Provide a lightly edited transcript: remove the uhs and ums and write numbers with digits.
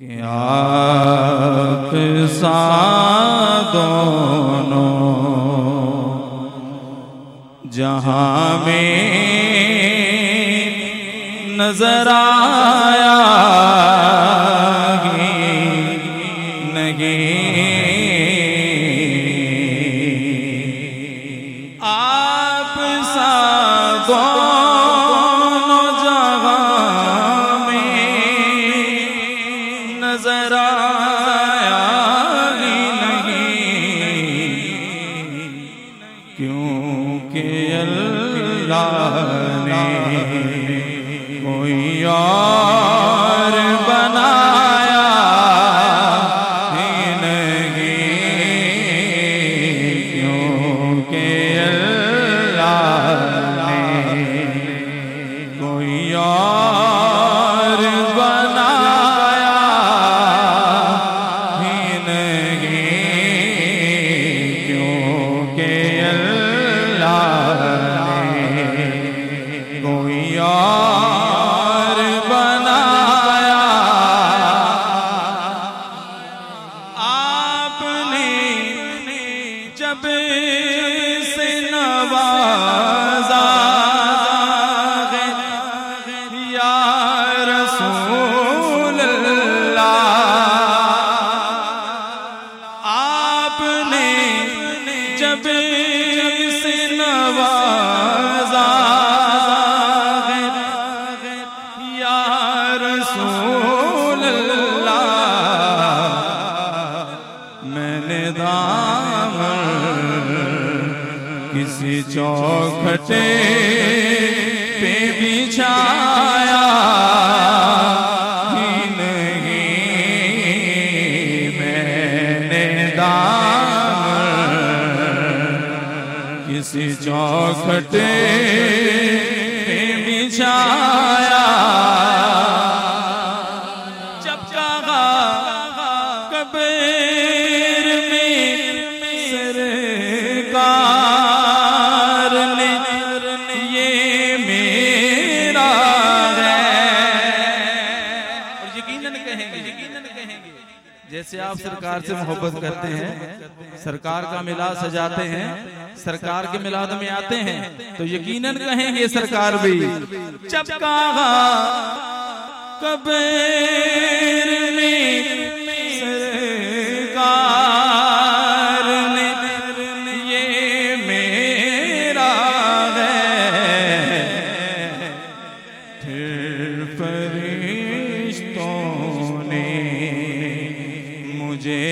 कि आप सा दोनों जहां में नजर आया नहीं, आप सा दोनों जहां में नजर आया ही नहीं, क्योंकि अल्लाह ने कोई और बनाया ही नहीं, क्योंकि अल्लाह ने कोई और बनाया ही नहीं, क्योंकि अल्लाह ने कोई और बनाया। आपने जब से नवाजा या रसूल अल्लाह, आपने जब से नवाजा या रसूल अल्लाह, मैंने दामन किसी चौखटे पे बिछाया ही नहीं, मैंने दामन किसी चौखटे पे बिछाया। जब कहा कब्र में सरकार ने ये मेरा है, और यकीनन कहेंगे जैसे आप सरकार से मोहब्बत करते हैं, सरकार का मिलाद सजाते हैं, सरकार के मिलाद में आते हैं, तो यकीनन कहेंगे सरकार भी। जब कहा कब्र में सरकार ने ये मेरा है, फिर फरिश्तों ने मुझे